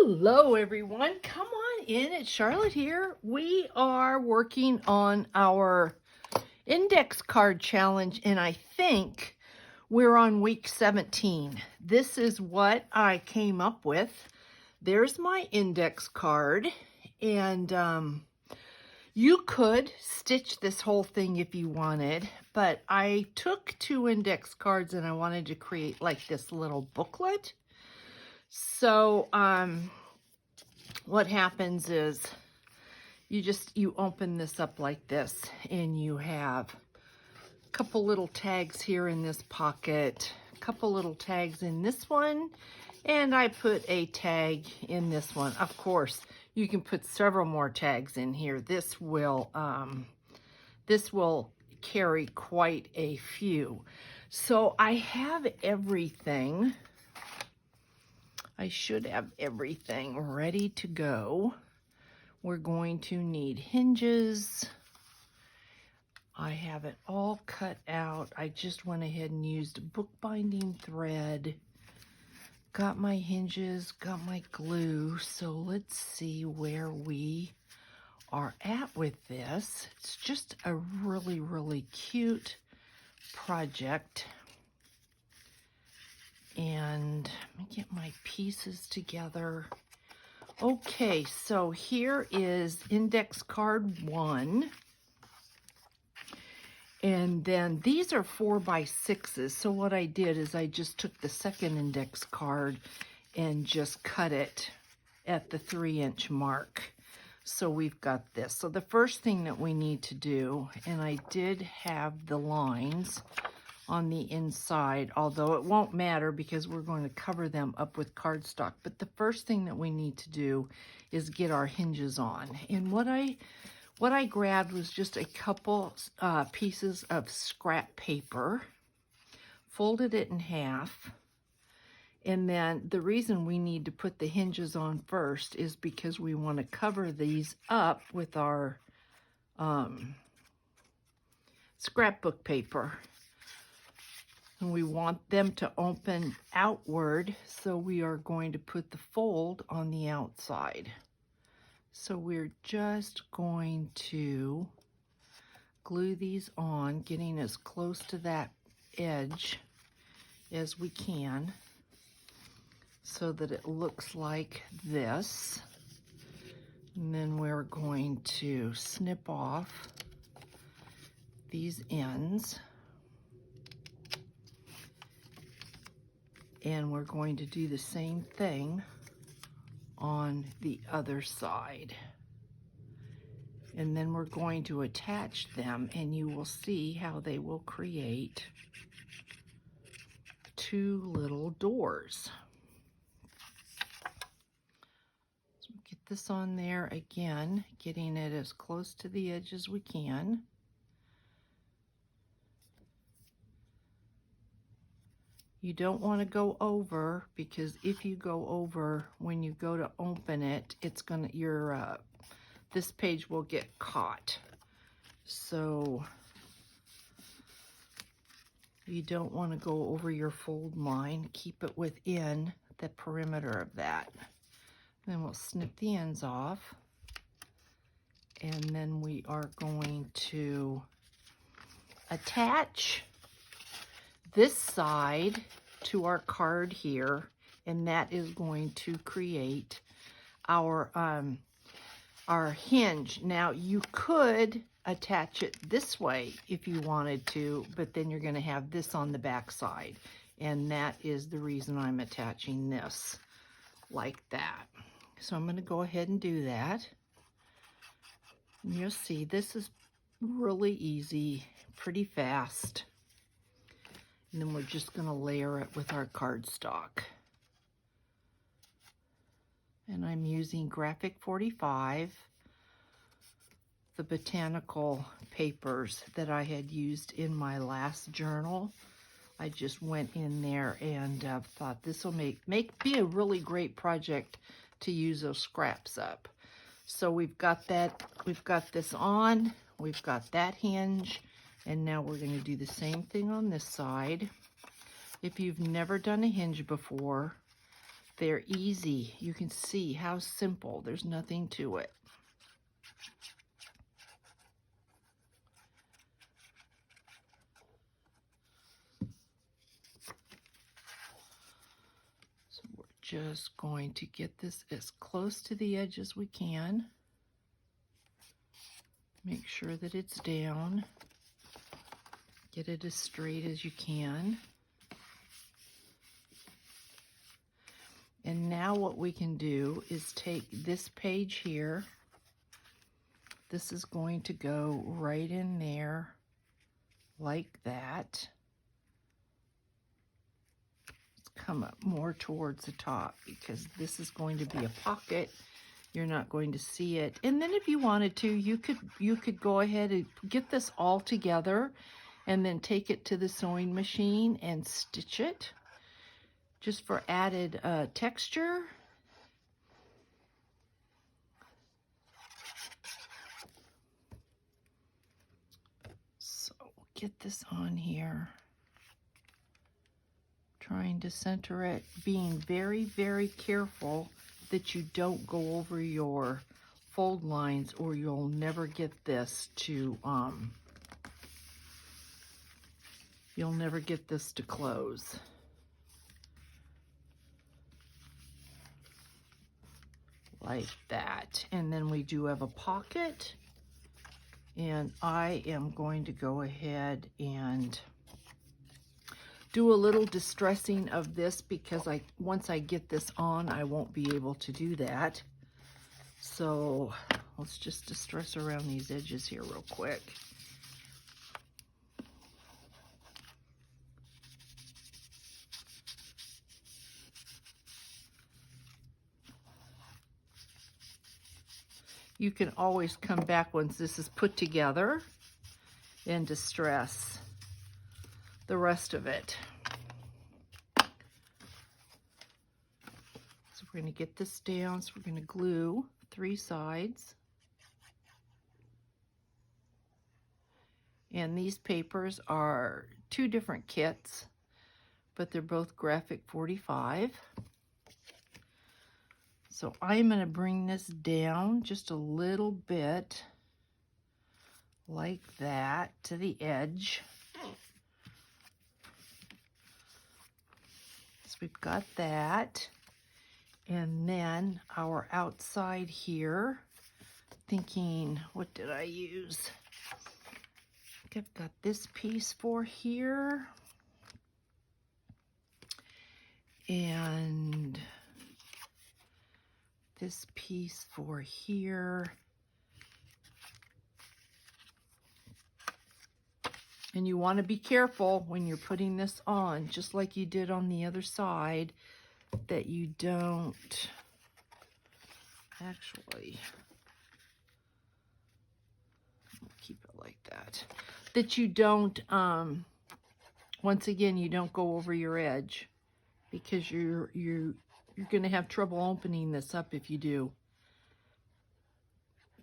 Hello everyone, come on in, it's Charlotte here. We are working on our index card challenge and I think we're on week 17. This is what I came up with. There's my index card and you could stitch this whole thing if you wanted, but I took 2 index cards and I wanted to create like this little booklet. So what happens is you open this up like this and you have a couple little tags here in this pocket, a couple little tags in this one, and I put a tag in this one. Of course, you can put several more tags in here. This will carry quite a few. So I have everything. I should have everything ready to go. We're going to need hinges. I have it all cut out. I just went ahead and used bookbinding thread. Got my hinges, got my glue. So let's see where we are at with this. It's just a really, really cute project. And let me get my pieces together. Okay, so here is index card 1. And then these are 4x6s. So what I did is I just took the second index card and just cut it at the 3-inch mark. So we've got this. So the first thing that we need to do, and I did have the lines on the inside, although it won't matter because we're going to cover them up with cardstock. But the first thing that we need to do is get our hinges on. And what I grabbed was just a couple pieces of scrap paper, folded it in half, and then the reason we need to put the hinges on first is because we want to cover these up with our scrapbook paper. And we want them to open outward, so we are going to put the fold on the outside. So we're just going to glue these on, getting as close to that edge as we can so that it looks like this. And then we're going to snip off these ends. And we're going to do the same thing on the other side. And then we're going to attach them, and you will see how they will create 2 little doors. So get this on there again, getting it as close to the edge as we can. You don't want to go over, because if you go over, when you go to open it, it's gonna, this page will get caught. So you don't want to go over your fold line. Keep it within the perimeter of that. Then we'll snip the ends off. And then we are going to attach this side to our card here, and that is going to create our hinge. Now you could attach it this way if you wanted to, but then you're going to have this on the back side, and that is the reason I'm attaching this like that. So I'm going to go ahead and do that. And you'll see this is really easy, pretty fast. And then we're just going to layer it with our cardstock. And I'm using Graphic 45, the botanical papers that I had used in my last journal. I just went in there and thought this will be a really great project to use those scraps up. So we've got this on, we've got that hinge. And now we're going to do the same thing on this side. If you've never done a hinge before, They're easy. You can see how simple. There's nothing to it. So we're just going to get this as close to the edge as we can. Make sure that it's down. Get it as straight as you can. And now what we can do is take this page here. This is going to go right in there like that. Let's come up more towards the top because this is going to be a pocket. You're not going to see it. And then if you wanted to, you could go ahead and get this all together and then take it to the sewing machine and stitch it just for added texture. So get this on here. Trying to center it, being very, very careful that you don't go over your fold lines or you'll never get this to close. Like that. And then we do have a pocket, and I am going to go ahead and do a little distressing of this because once I get this on, I won't be able to do that. So let's just distress around these edges here real quick. You can always come back once this is put together and distress the rest of it. So we're going to get this down. So we're going to glue 3 sides. And these papers are 2 different kits, but they're both graphic 45. So I'm going to bring this down just a little bit like that to the edge. So we've got that. And then our outside here, thinking, what did I use? I think I've got this piece for here. And this piece for here. And you want to be careful when you're putting this on, just like you did on the other side, that you don't actually keep it like that. That you don't, once again, you don't go over your edge, because you're going to have trouble opening this up if you do.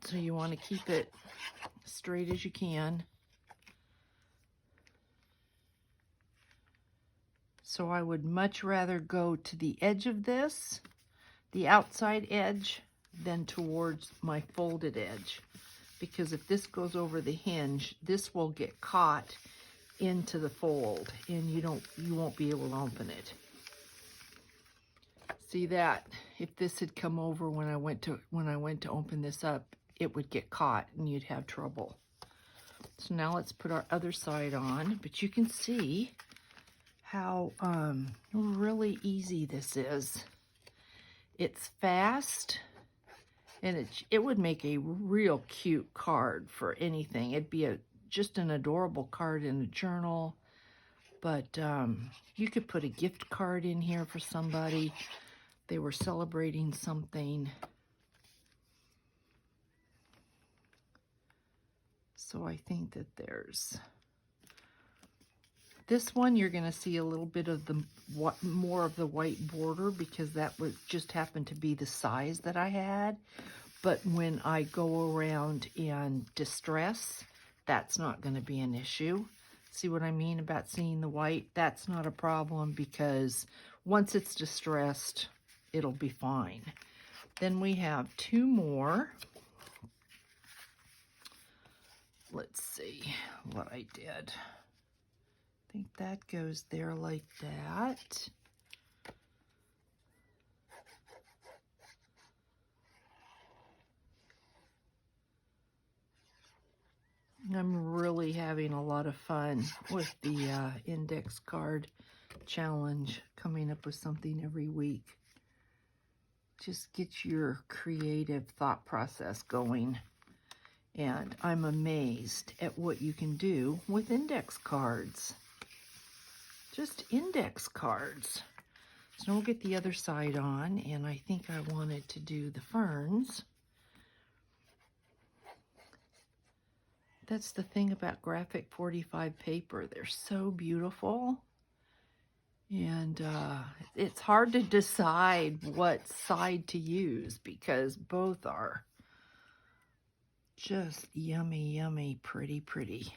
So you want to keep it straight as you can. So I would much rather go to the edge of this, the outside edge, than towards my folded edge. Because if this goes over the hinge, this will get caught into the fold and you won't be able to open it. See that? If this had come over when I went to open this up, it would get caught and you'd have trouble. So now let's put our other side on, but you can see how really easy this is. It's fast, and it would make a real cute card for anything. It'd be just an adorable card in a journal, but you could put a gift card in here for somebody. They were celebrating something. So I think that there's this one. You're going to see a little bit of the more of the white border because that was just happened to be the size that I had. But when I go around and distress, that's not going to be an issue. See what I mean about seeing the white? That's not a problem because once it's distressed, it'll be fine. Then we have 2 more. Let's see what I did. I think that goes there like that. I'm really having a lot of fun with the index card challenge, coming up with something every week. Just get your creative thought process going. And I'm amazed at what you can do with index cards. Just index cards. So we'll get the other side on, and I think I wanted to do the ferns. That's the thing about graphic 45 paper. They're so beautiful. And it's hard to decide what side to use because both are just yummy, yummy, pretty, pretty.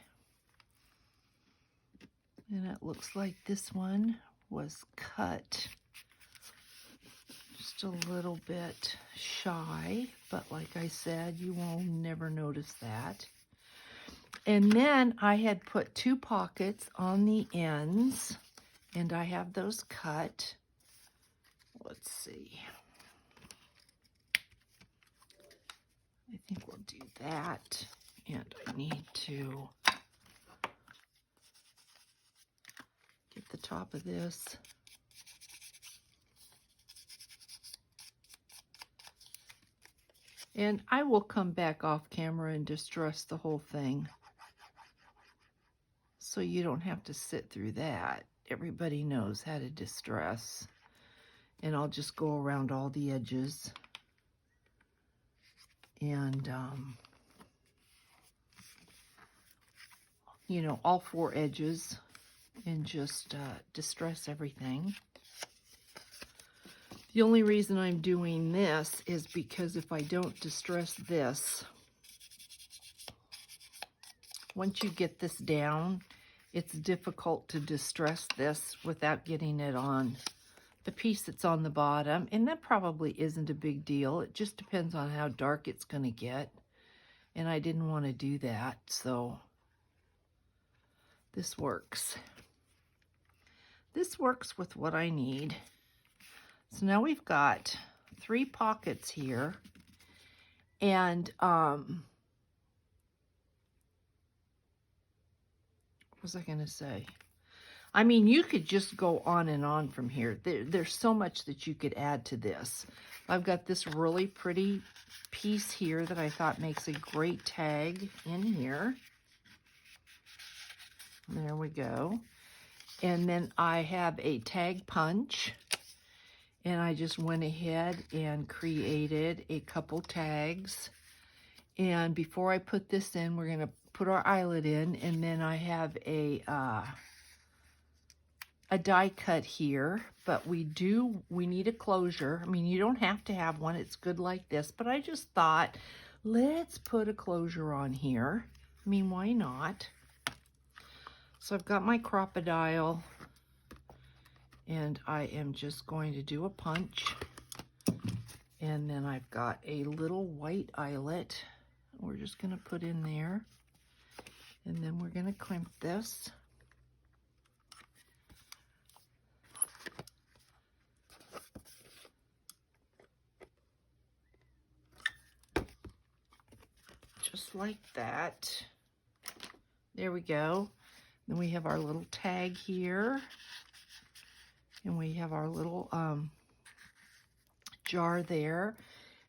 And it looks like this one was cut just a little bit shy, but like I said, you will never notice that. And then I had put 2 pockets on the ends, and I have those cut. Let's see. I think we'll do that. And I need to get the top of this. And I will come back off camera and distress the whole thing, so you don't have to sit through that. Everybody knows how to distress. And I'll just go around all the edges and, you know, all 4 edges, and just distress everything. The only reason I'm doing this is because if I don't distress this, once you get this down, it's difficult to distress this without getting it on the piece that's on the bottom. And that probably isn't a big deal. It just depends on how dark it's going to get. And I didn't want to do that, so this works. This works with what I need. So now we've got 3 pockets here. And what was I going to say? I mean, you could just go on and on from here. There's so much that you could add to this. I've got this really pretty piece here that I thought makes a great tag in here. There we go. And then I have a tag punch. And I just went ahead and created a couple tags. And before I put this in, we're going to put our eyelet in. And then I have a die cut here, but we need a closure. I mean, you don't have to have one. It's good like this, but I just thought, let's put a closure on here. I mean, why not? So I've got my crocodile, and I am just going to do a punch. And then I've got a little white eyelet. We're just going to put in there. And then we're going to crimp this. Just like that. There we go. Then we have our little tag here. And we have our little jar there.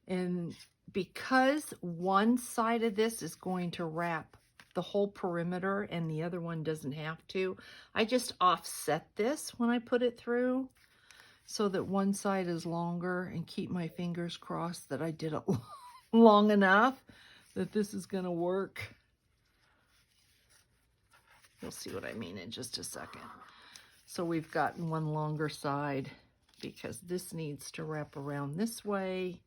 And because one side of this is going to wrap the whole perimeter and the other one doesn't have to, I just offset this when I put it through so that one side is longer, and keep my fingers crossed that I did it long enough that this is going to work. You'll see what I mean in just a second. So we've got one longer side because this needs to wrap around this way,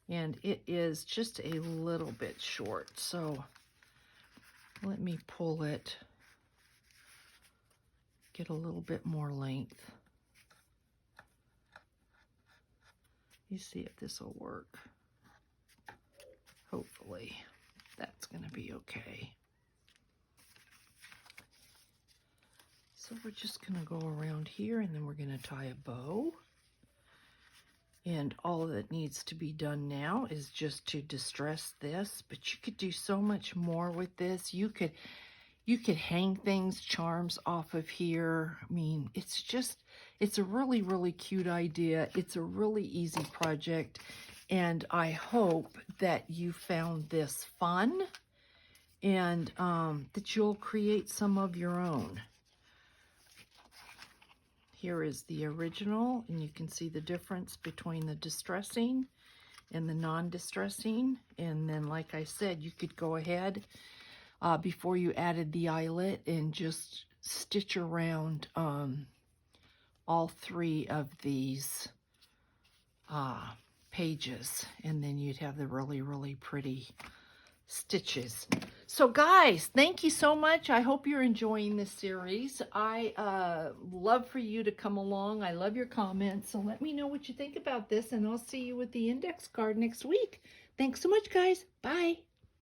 and it is just a little bit short. So let me pull it, get a little bit more length. You see if this will work. Hopefully that's going to be okay. So we're just going to go around here, and then we're going to tie a bow. And all that needs to be done now is just to distress this, but you could do so much more with this. You could hang things, charms off of here. I mean, it's a really, really cute idea. It's a really easy project, and I hope that you found this fun and that you'll create some of your own. Here is the original, and you can see the difference between the distressing and the non-distressing. And then, like I said, you could go ahead before you added the eyelet and just stitch around all three of these pages, and then you'd have the really, really pretty stitches. So guys, thank you so much. I hope you're enjoying this series. I love for you to come along. I love your comments. So let me know what you think about this, and I'll see you with the index card next week. Thanks so much, guys. Bye.